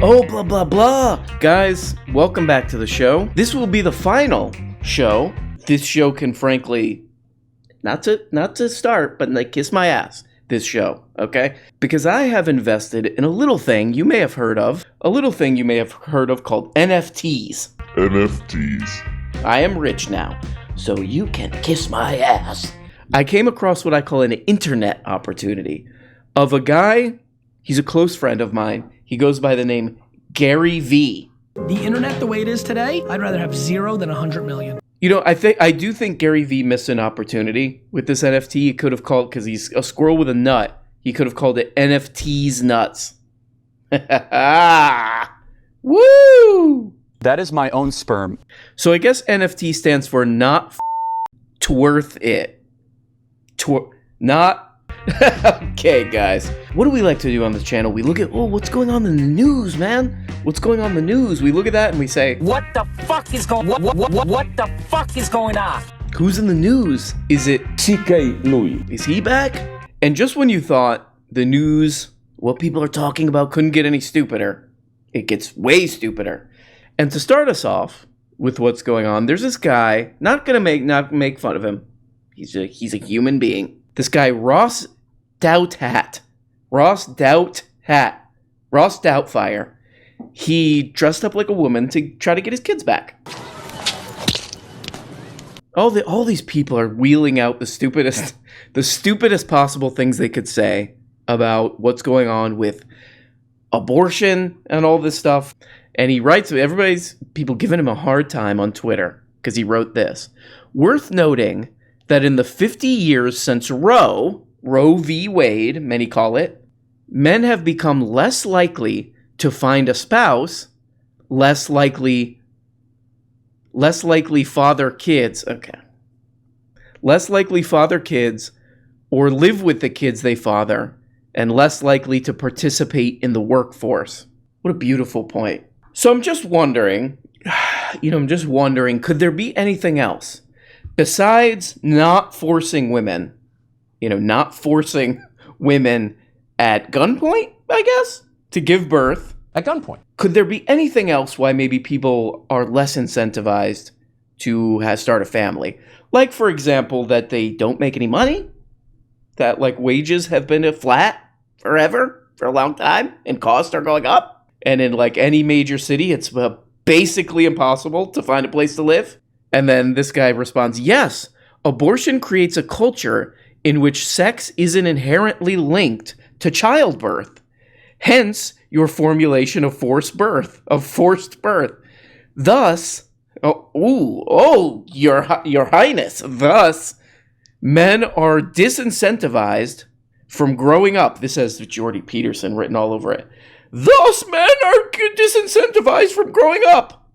Oh, blah, blah, blah. Guys, welcome back to the show. This will be the final show. This show can frankly, not to start, but like kiss my ass, this show, okay? Because I have invested in a little thing you may have heard of, called NFTs. NFTs. I am rich now, so you can kiss my ass. I came across what I call an internet opportunity of a guy, he's a close friend of mine. He goes by the name Gary V. The internet the way it is today, I'd rather have 0 than 100 million. You know, I do think Gary V missed an opportunity with this NFT. He could have called, because he's a squirrel with a nut, he could have called it NFTs Nuts. Woo! That is my own sperm. So I guess NFT stands for not worth it. Not. Okay, guys. What do we like to do on this channel? We look at, what's going on in the news, man? What's going on in the news? We look at that and we say, what the fuck is going what the fuck is going on? Who's in the news? Is it Mikey Knowles? Is he back? And just when you thought the news, what people are talking about, couldn't get any stupider, it gets way stupider. And to start us off with what's going on, there's this guy, not make fun of him. He's a human being. This guy, Ross Doubtfire. He dressed up like a woman to try to get his kids back. All these people are wheeling out the stupidest possible things they could say about what's going on with abortion and all this stuff. And he writes, people giving him a hard time on Twitter because he wrote this. Worth noting that in the 50 years since Roe v. Wade, many call it, men have become less likely to find a spouse, less likely father kids, or live with the kids they father, and less likely to participate in the workforce. What a beautiful point. So I'm just wondering, could there be anything else? Besides not forcing women at gunpoint, I guess, to give birth. At gunpoint. Could there be anything else why maybe people are less incentivized to start a family? Like, for example, that they don't make any money? That, like, wages have been flat forever, for a long time, and costs are going up? And in, like, any major city, it's basically impossible to find a place to live? And then this guy responds, yes, abortion creates a culture in which sex isn't inherently linked to childbirth. Hence, your formulation of forced birth. Thus, your highness, thus, men are disincentivized from growing up. This has Jordy Peterson written all over it. Thus, men are disincentivized from growing up,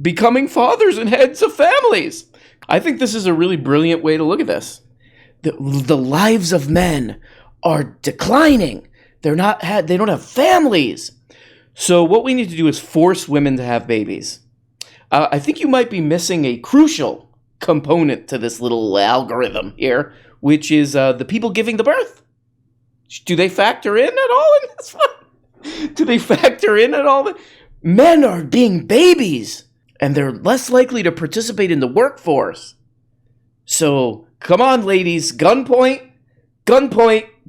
becoming fathers and heads of families. I think this is a really brilliant way to look at this. The lives of men are declining. They don't have families. So what we need to do is force women to have babies. I think you might be missing a crucial component to this little algorithm here, which is the people giving the birth. Do they factor in at all in this one? Men are being babies, and they're less likely to participate in the workforce. So, come on, ladies, gunpoint,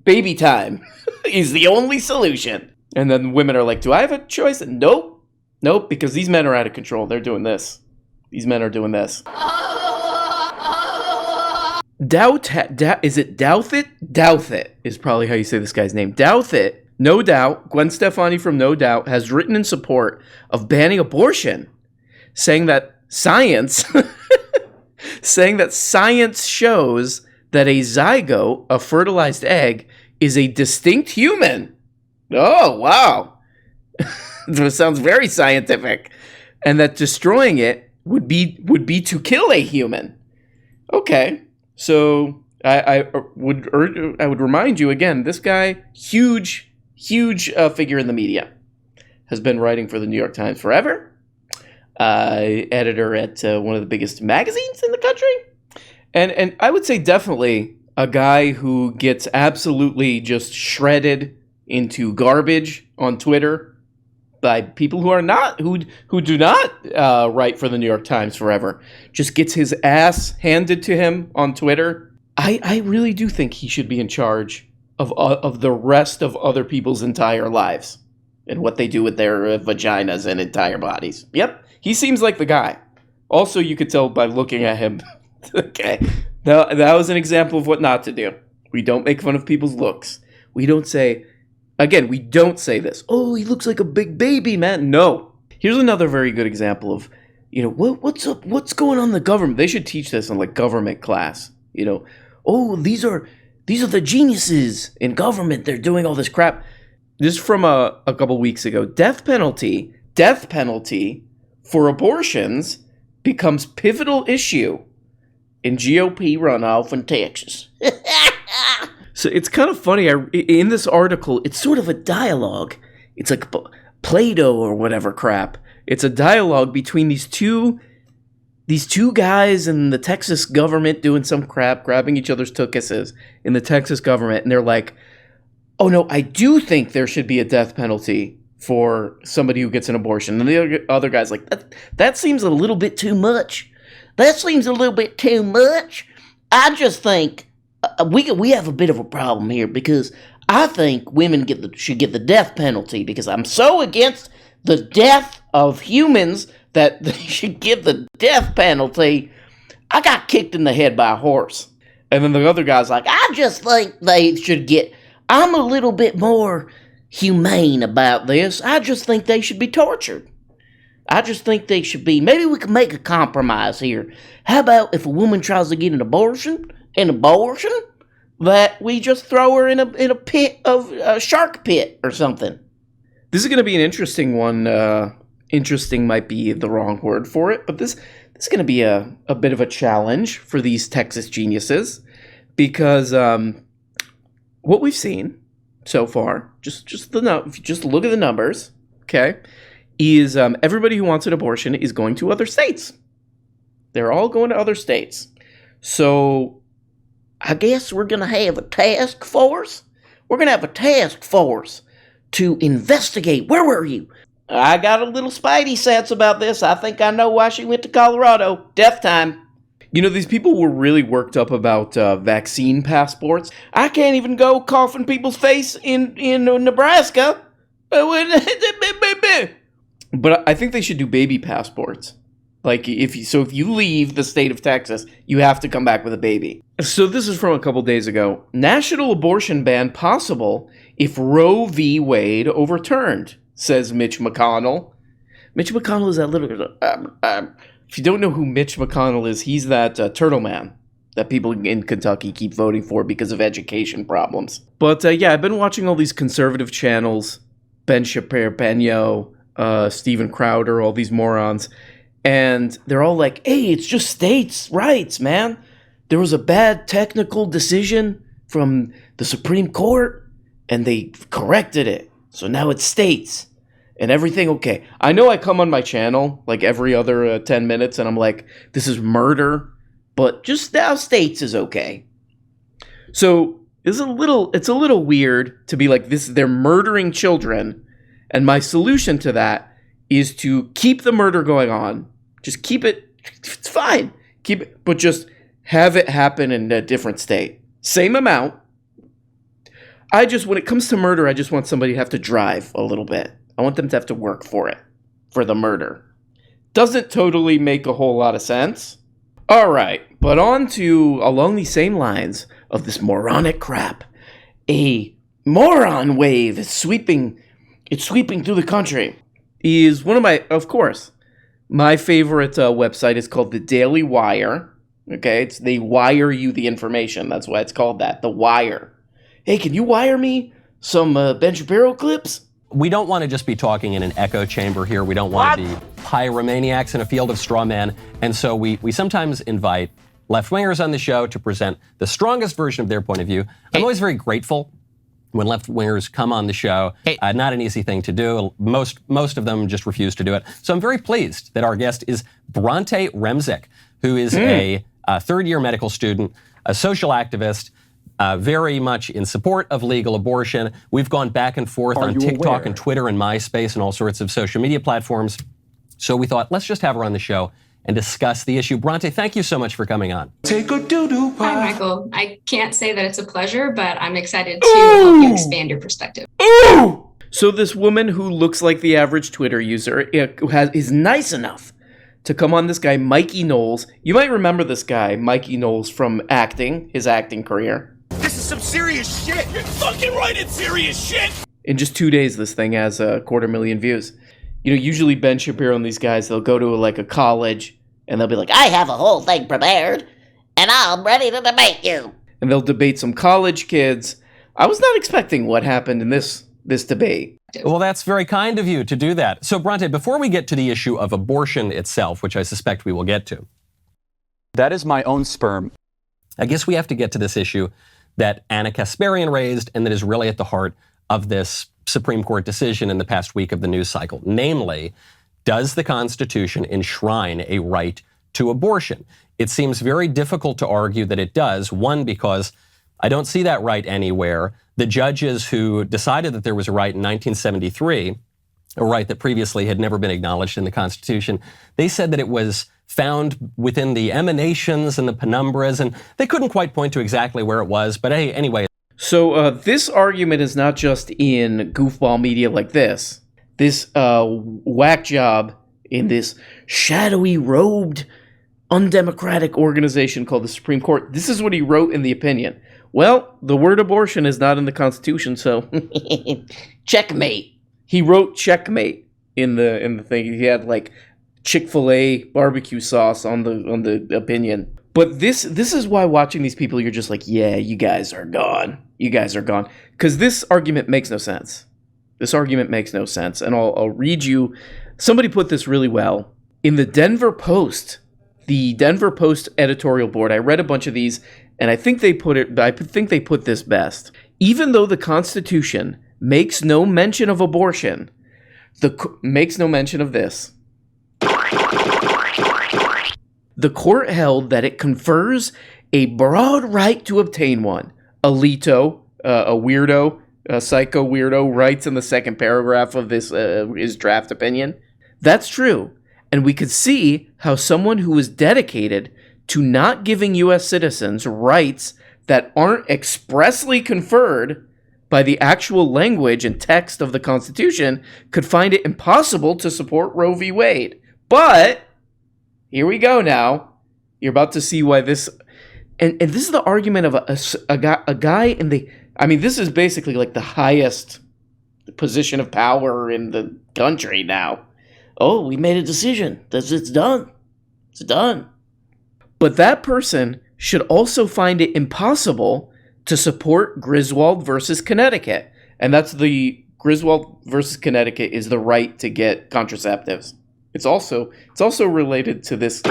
baby time is the only solution. And then women are like, do I have a choice? Nope, because these men are out of control. They're doing this. These men are doing this. Is it Douthit? Douthit is probably how you say this guy's name. Douthit, no doubt, Gwen Stefani from No Doubt, has written in support of banning abortion, saying that science shows that a zygote, a fertilized egg, is a distinct human. Oh, wow. This sounds very scientific. And that destroying it would be to kill a human. Okay. So I would remind you again, this guy, huge figure in the media, has been writing for the New York Times forever. Editor at one of the biggest magazines in the country. And I would say definitely a guy who gets absolutely just shredded into garbage on Twitter by people who are not who do not write for the New York Times forever. Just gets his ass handed to him on Twitter. I really do think he should be in charge of the rest of other people's entire lives and what they do with their vaginas and entire bodies. Yep, he seems like the guy. Also, you could tell by looking at him. Okay, that was an example of what not to do. We don't make fun of people's looks. We don't say, again, we don't say this. Oh, he looks like a big baby, man. No. Here's another very good example of, what's up? What's going on in the government? They should teach this in like government class. Oh, these are the geniuses in government. They're doing all this crap. This is from a couple weeks ago. Death penalty for abortions becomes pivotal issue in GOP runoff in Texas. So it's kind of funny. In this article, it's sort of a dialogue. It's like Play-Doh or whatever crap. It's a dialogue between these two guys in the Texas government doing some crap, grabbing each other's tuchuses in the Texas government. And they're like, oh no, I do think there should be a death penalty for somebody who gets an abortion. And the other guy's like, that seems a little bit too much. That seems a little bit too much. I just think we have a bit of a problem here because I think women should get the death penalty because I'm so against the death of humans that they should give the death penalty. I got kicked in the head by a horse. And then the other guy's like, I just think they should I'm a little bit more humane about this. I just think they should be tortured. I just think they should be. Maybe we can make a compromise here. How about if a woman tries to get an abortion, that we just throw her in a pit of a shark pit or something? This is going to be an interesting one. Interesting might be the wrong word for it, but this is going to be a bit of a challenge for these Texas geniuses because what we've seen so far, just look at the numbers, okay, is everybody who wants an abortion is going to other states. They're all going to other states. So I guess we're going to have a task force. We're going to have a task force to investigate. Where were you? I got a little spidey sense about this. I think I know why she went to Colorado. Death time. These people were really worked up about vaccine passports. I can't even go cough in people's face in Nebraska. But I think they should do baby passports. Like, if you leave the state of Texas, you have to come back with a baby. So this is from a couple days ago. National abortion ban possible if Roe v. Wade overturned, says Mitch McConnell. Mitch McConnell is that little... if you don't know who Mitch McConnell is, he's that turtle man that people in Kentucky keep voting for because of education problems. But I've been watching all these conservative channels, Ben Shapiro, Steven Crowder, all these morons, and they're all like, hey, it's just states' rights, man. There was a bad technical decision from the Supreme Court, and they corrected it. So now it's states. And everything okay. I know I come on my channel like every other 10 minutes and I'm like, this is murder. But just now states is okay. So it's a little weird to be like, they're murdering children. And my solution to that is to keep the murder going on. Just keep it. It's fine. Keep it. But just have it happen in a different state. Same amount. When it comes to murder, I just want somebody to have to drive a little bit. I want them to have to work for it, for the murder. Doesn't totally make a whole lot of sense. All right, but on to, along these same lines of this moronic crap, a moron wave is sweeping through the country. Is one of my favorite website is called the Daily Wire. Okay, they wire you the information. That's why it's called that, the Wire. Hey, can you wire me some Ben Shapiro clips? We don't want to just be talking in an echo chamber here. We don't want to be pyromaniacs in a field of straw men. And so we sometimes invite left-wingers on the show to present the strongest version of their point of view. I'm always very grateful when left-wingers come on the show. Not an easy thing to do. Most of them just refuse to do it. So I'm very pleased that our guest is Bronte Remzik, who is a third-year medical student, a social activist, very much in support of legal abortion. We've gone back and forth on TikTok and Twitter and MySpace and all sorts of social media platforms. So we thought, let's just have her on the show and discuss the issue. Bronte, thank you so much for coming on. Take a doo-doo pie. Hi, Michael. I can't say that it's a pleasure, but I'm excited to help you expand your perspective. Ooh! So this woman who looks like the average Twitter user is nice enough to come on this guy, Mikey Knowles. You might remember this guy, Mikey Knowles, from his acting career. This is some serious shit. You're fucking right, it's serious shit. In just 2 days, this thing has 250,000 views. You know, usually Ben Shapiro and these guys, they'll go to like a college and they'll be like, I have a whole thing prepared and I'm ready to debate you. And they'll debate some college kids. I was not expecting what happened in this debate. Well, that's very kind of you to do that. So, Bronte, before we get to the issue of abortion itself, which I suspect we will get to. That is my own sperm. I guess we have to get to this issue that Anna Kasparian raised and that is really at the heart of this Supreme Court decision in the past week of the news cycle. Namely, does the Constitution enshrine a right to abortion? It seems very difficult to argue that it does. One, because I don't see that right anywhere. The judges who decided that there was a right in 1973, a right that previously had never been acknowledged in the Constitution, they said that it was found within the emanations and the penumbras, and they couldn't quite point to exactly where it was. But hey, anyway. So this argument is not just in goofball media like this. This whack job in this shadowy, robed, undemocratic organization called the Supreme Court. This is what he wrote in the opinion. Well, the word abortion is not in the Constitution, so checkmate. He wrote checkmate in the thing. He had like Chick-fil-A barbecue sauce on the opinion. But this is why watching these people, you're just like, yeah, you guys are gone. You guys are gone. Because this argument makes no sense. This argument makes no sense. And I'll read you. Somebody put this really well. In the Denver Post editorial board, I read a bunch of these, and I think they put this best. Even though the Constitution makes no mention of abortion, makes no mention of this. The court held that it confers a broad right to obtain one. Alito, a weirdo, a psycho weirdo, writes in the second paragraph of his draft opinion. That's true. And we could see how someone who is dedicated to not giving U.S. citizens rights that aren't expressly conferred by the actual language and text of the Constitution could find it impossible to support Roe v. Wade. But here we go now. You're about to see why this... And this is the argument of a guy in the... I mean, this is basically like the highest position of power in the country now. Oh, we made a decision. It's done. It's done. But that person should also find it impossible to support Griswold versus Connecticut. And that's the Griswold versus Connecticut is the right to get contraceptives. It's also related to this.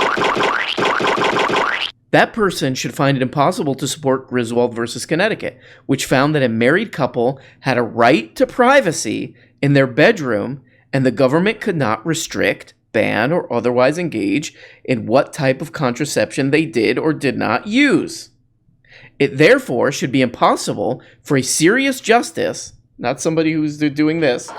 That person should find it impossible to support Griswold versus Connecticut, which found that a married couple had a right to privacy in their bedroom, and the government could not restrict, ban, or otherwise engage in what type of contraception they did or did not use. It therefore should be impossible for a serious justice, not somebody who's doing this.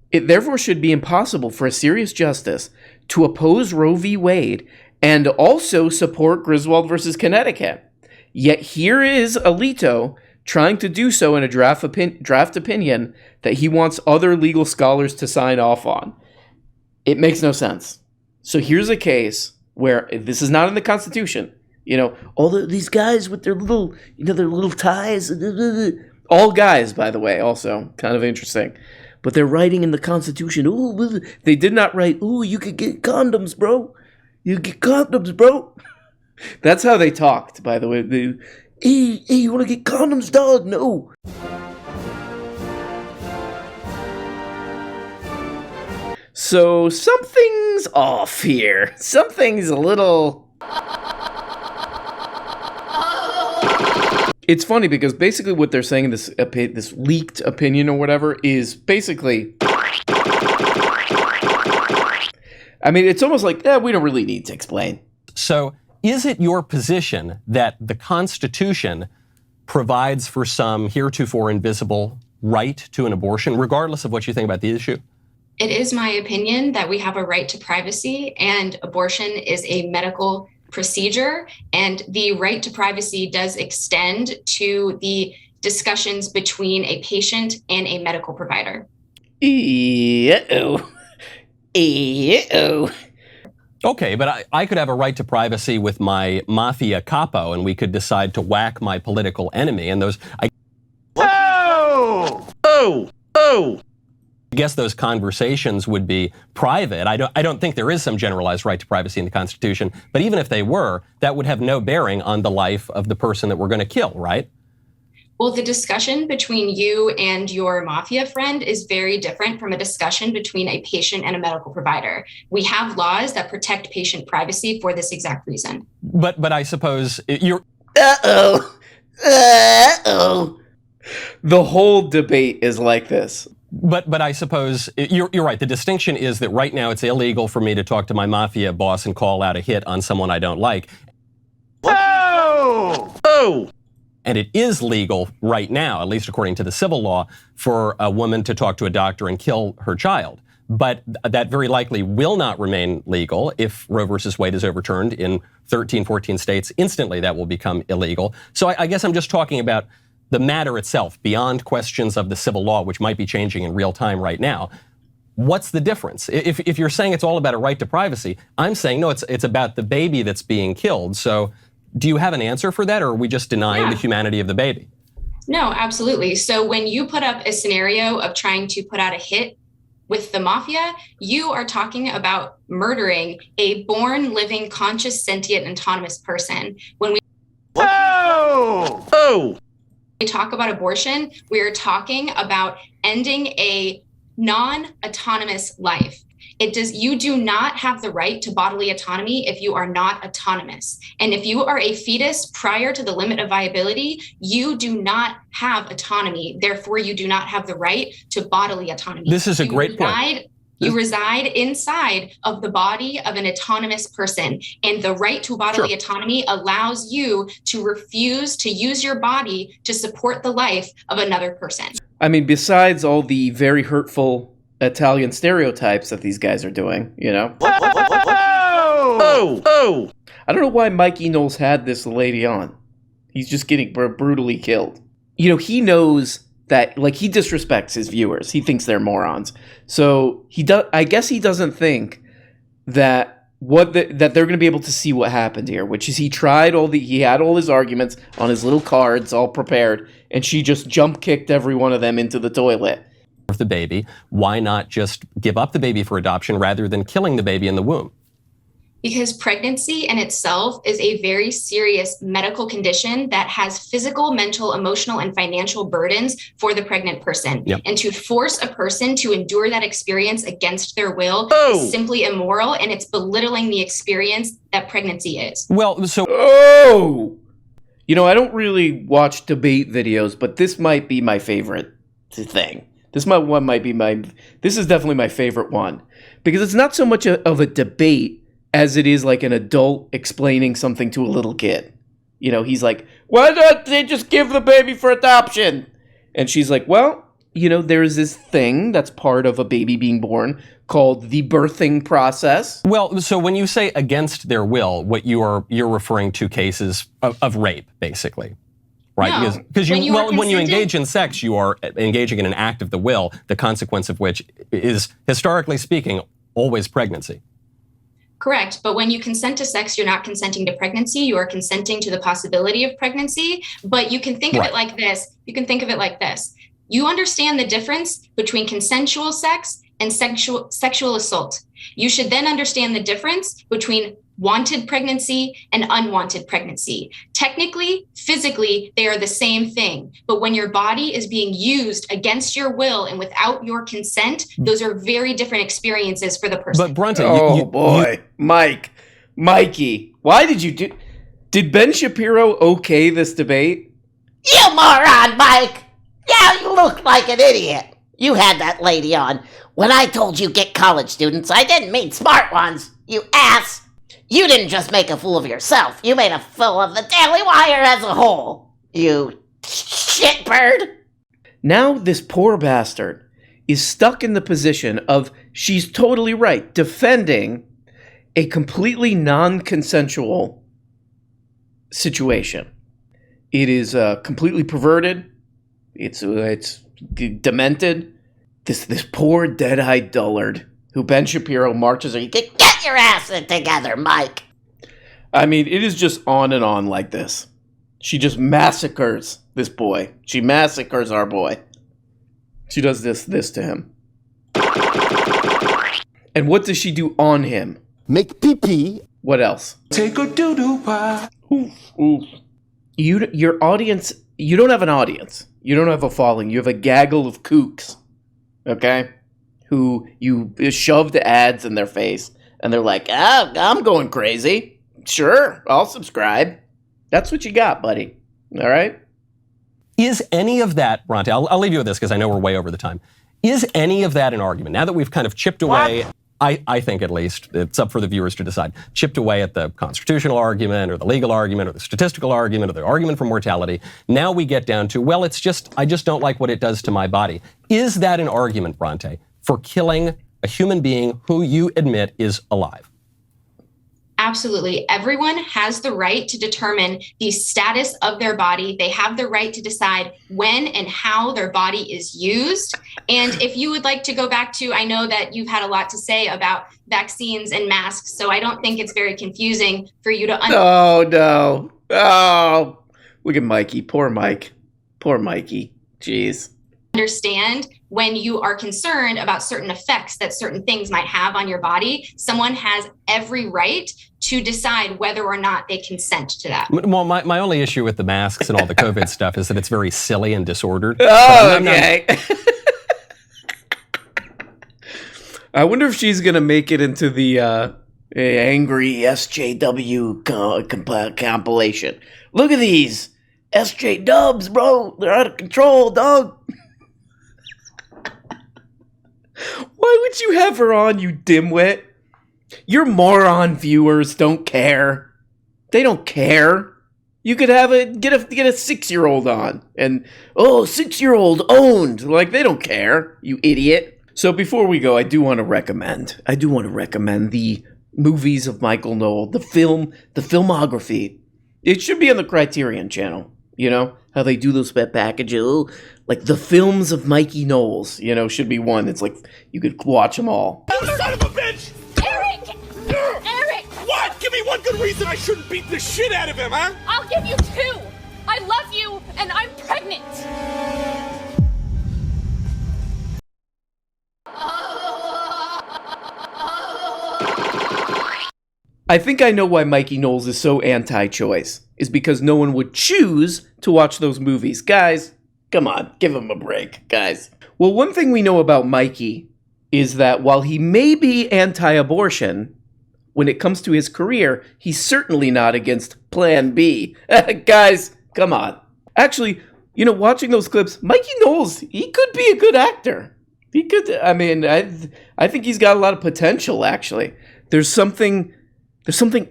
It therefore should be impossible for a serious justice to oppose Roe v. Wade and also support Griswold versus Connecticut. Yet here is Alito trying to do so in a draft opinion that he wants other legal scholars to sign off on. It makes no sense. So here's a case where this is not in the Constitution. You know, all these guys with their little, their little ties. All guys, by the way, also kind of interesting. But they're writing in the Constitution, ooh, they did not write, ooh, you could get condoms, bro. You get condoms, bro. That's how they talked, by the way. Hey, you want to get condoms, dog? No. So something's off here. Something's a little... It's funny because basically what they're saying in this leaked opinion or whatever is basically... I mean, it's almost like, we don't really need to explain. So is it your position that the Constitution provides for some heretofore invisible right to an abortion, regardless of what you think about the issue? It is my opinion that we have a right to privacy, and abortion is a medical procedure, and the right to privacy does extend to the discussions between a patient and a medical provider. Uh-oh. Uh-oh. Okay, but I could have a right to privacy with my mafia capo, and we could decide to whack my political enemy, and those... I guess those conversations would be private. I don't think there is some generalized right to privacy in the Constitution, but even if they were, that would have no bearing on the life of the person that we're going to kill, right? Well, the discussion between you and your mafia friend is very different from a discussion between a patient and a medical provider. We have laws that protect patient privacy for this exact reason. But I suppose you're... Uh-oh. Uh-oh. The whole debate is like this. But I suppose you're right. The distinction is that right now it's illegal for me to talk to my mafia boss and call out a hit on someone I don't like. And it is legal right now, at least according to the civil law, for a woman to talk to a doctor and kill her child. But that very likely will not remain legal if Roe versus Wade is overturned in 13, 14 states. Instantly, that will become illegal. So I guess I'm just talking about the matter itself, beyond questions of the civil law, which might be changing in real time right now. What's the difference? If you're saying it's all about a right to privacy, I'm saying, no, it's about the baby that's being killed. So do you have an answer for that, or are we just denying the humanity of the baby? No, absolutely. So when you put up a scenario of trying to put out a hit with the mafia, you are talking about murdering a born, living, conscious, sentient, autonomous person. When we talk about abortion, we are talking about ending a non-autonomous life. You do not have the right to bodily autonomy if you are not autonomous. And if you are a fetus prior to the limit of viability, you do not have autonomy. Therefore, you do not have the right to bodily autonomy. This is a great point. You reside inside of the body of an autonomous person, and the right to bodily autonomy allows you to refuse to use your body to support the life of another person. I mean, besides all the very hurtful Italian stereotypes that these guys are doing, you know? I don't know why Mikey Knowles had this lady on. He's just getting brutally killed. You know, he knows that, like, he disrespects his viewers. He thinks they're morons. So I guess he doesn't think that that they're going to be able to see what happened here, which is he had all his arguments on his little cards all prepared, and she just jump kicked every one of them into the toilet. The baby, why not just give up the baby for adoption rather than killing the baby in the womb? Because pregnancy in itself is a very serious medical condition that has physical, mental, emotional, and financial burdens for the pregnant person. Yep. And to force a person to endure that experience against their will is simply immoral, and it's belittling the experience that pregnancy is. Well, so... You know, I don't really watch debate videos, but this might be my favorite thing. This is definitely my favorite one. Because it's not so much of a debate as it is like an adult explaining something to a little kid. You know, he's like, why don't they just give the baby for adoption? And she's like, well, you know, there's this thing that's part of a baby being born called the birthing process. Well, so when you say against their will, what you're referring to cases of rape, basically. Right, no, because when you engage in sex, you are engaging in an act of the will, the consequence of which is, historically speaking, always pregnancy. Correct. But when you consent to sex, you're not consenting to pregnancy. You are consenting to the possibility of pregnancy. But you can think of it like this. You understand the difference between consensual sex and sexual assault. You should then understand the difference between wanted pregnancy and unwanted pregnancy. Technically, physically, they are the same thing. But when your body is being used against your will and without your consent, those are very different experiences for the person. But Brunton, Mikey, why did Ben Shapiro okay this debate? You moron, Mike! Yeah, you look like an idiot. You had that lady on. When I told you get college students, I didn't mean smart ones, you ass. You didn't just make a fool of yourself. You made a fool of the Daily Wire as a whole. You shitbird. Now this poor bastard is stuck in the position of, she's totally right, defending a completely non-consensual situation. It is completely perverted. It's demented. This poor dead-eyed dullard who Ben Shapiro marches on. Get your ass together, Mike. I mean, it is just on and on like this. She just massacres this boy. She massacres our boy. She does this to him. And what does she do on him? Make pee-pee. What else? Take a doo-doo pie. Oof. Your audience, you don't have an audience. You don't have a following. You have a gaggle of kooks, okay? Who you shoved ads in their face, and they're like, I'm going crazy. Sure, I'll subscribe. That's what you got, buddy. All right? Is any of that, Bronte, I'll leave you with this because I know we're way over the time. Is any of that an argument? Now that we've kind of chipped away, I think at least, it's up for the viewers to decide, chipped away at the constitutional argument or the legal argument or the statistical argument or the argument for mortality. Now we get down to, well, I just don't like what it does to my body. Is that an argument, Bronte, for killing a human being who you admit is alive? Absolutely. Everyone has the right to determine the status of their body. They have the right to decide when and how their body is used. And if you would like to go back to, I know that you've had a lot to say about vaccines and masks, so I don't think it's very confusing for you to... No. Oh, look at Mikey. Poor Mike. Poor Mikey. Jeez. Understand when you are concerned about certain effects that certain things might have on your body, someone has every right to decide whether or not they consent to that. Well, my only issue with the masks and all the COVID stuff is that it's very silly and disordered. Oh, okay. I wonder if she's going to make it into the angry SJW compilation. Look at these SJ dubs, bro. They're out of control, dog. Why would you have her on, you dimwit? Your moron viewers don't care. They don't care. You could have get a 6-year-old on, and 6-year-old owned. Like, they don't care, you idiot. So before we go, I do want to recommend the movies of Michael Knowles, the filmography. It should be on the Criterion channel. You know how they do those packages, like the films of Mikey Knowles. You know, should be one. It's like you could watch them all. You son of a bitch! Eric! What? Give me one good reason I shouldn't beat the shit out of him, huh? I'll give you 2. I love you, and I'm pregnant. I think I know why Mikey Knowles is so anti-choice. Is because no one would choose to watch those movies. Guys, come on, give him a break, guys. Well, one thing we know about Mikey is that while he may be anti-abortion, when it comes to his career, he's certainly not against Plan B. Guys, come on. Actually, you know, watching those clips, Mikey Knowles, he could be a good actor. He could, I mean, I think he's got a lot of potential, actually. There's something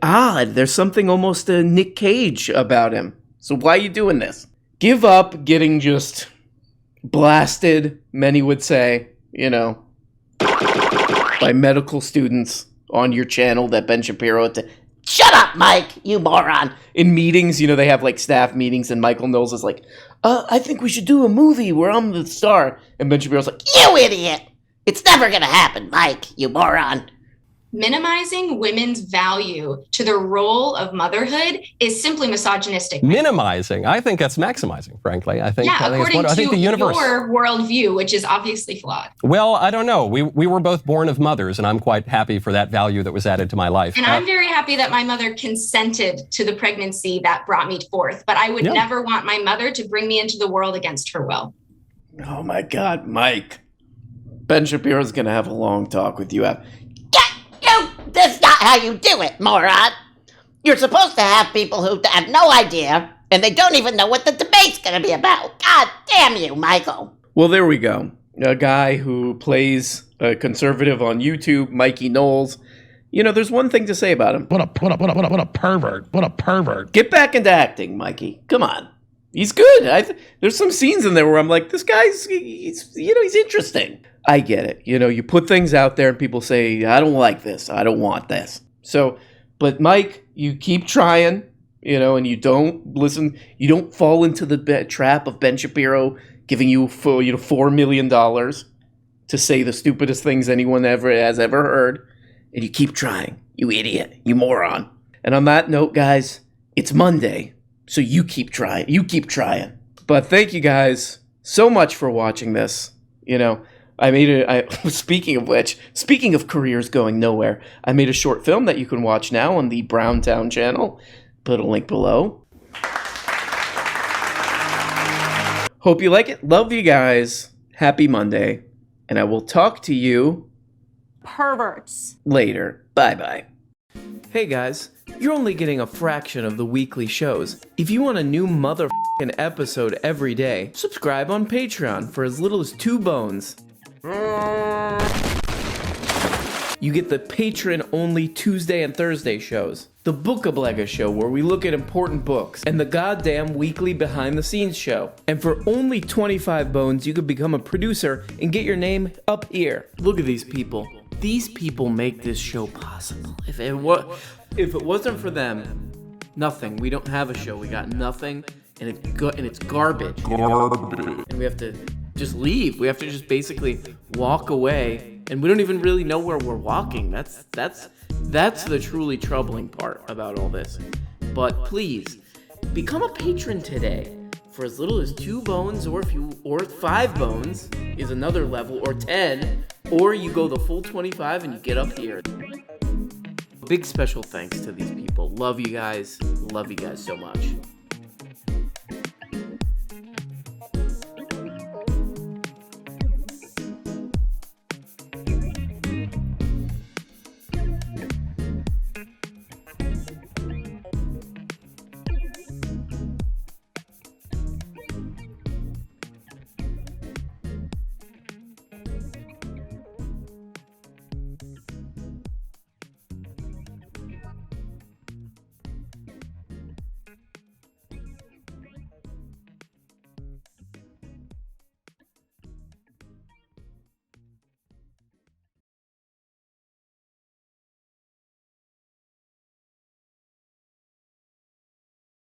odd. There's something almost Nick Cage about him. So why are you doing this? Give up getting just blasted, many would say, you know, by medical students on your channel that Ben Shapiro... Shut up, Mike, you moron. In meetings, you know, they have like staff meetings and Michael Knowles is like, I think we should do a movie where I'm the star. And Ben Shapiro's like, you idiot. It's never gonna happen, Mike, you moron. Minimizing women's value to the role of motherhood is simply misogynistic. Minimizing? I think that's maximizing, frankly. According to your worldview, which is obviously flawed. Well, I don't know. We were both born of mothers, and I'm quite happy for that value that was added to my life. And I'm very happy that my mother consented to the pregnancy that brought me forth. But I would never want my mother to bring me into the world against her will. Oh my God, Mike. Ben Shapiro's going to have a long talk with you. That's not how you do it, moron. You're supposed to have people who have no idea, and they don't even know what the debate's gonna be about. God damn you, Michael. Well, there we go. A guy who plays a conservative on YouTube, Mikey Knowles. you know, there's one thing to say about him. What a pervert. What a pervert. Get back into acting, Mikey. Come on. He's good. There's some scenes in there where I'm like, this guy's, he's interesting. I get it. You know, you put things out there and people say, I don't like this. I don't want this. So, but Mike, you keep trying, you know, and you don't listen. You don't fall into the trap of Ben Shapiro giving you $4 million to say the stupidest things anyone has ever heard. And you keep trying. You idiot. You moron. And on that note, guys, it's Monday. So you keep trying. But thank you guys so much for watching this. You know, speaking of careers going nowhere, I made a short film that you can watch now on the Browntown channel. Put a link below. Hope you like it. Love you guys. Happy Monday. And I will talk to you Perverts. later. Bye-bye. Hey guys, you're only getting a fraction of the weekly shows. If you want a new motherfucking episode every day, subscribe on Patreon for as little as 2 bones. You get the patron-only Tuesday and Thursday shows, the Bookablega show where we look at important books, and the goddamn weekly behind-the-scenes show. And for only 25 bones, you could become a producer and get your name up here. Look at these people. These people make this show possible. If it wasn't for them, nothing. We don't have a show. We got nothing, and it's garbage. And we have to just leave. We have to just basically walk away, and we don't even really know where we're walking. That's the truly troubling part about all this. But please, become a patron today. For as little as 2 bones, or 5 bones is another level, or 10, or you go the full 25 and you get up here. Big special thanks to these people. Love you guys so much.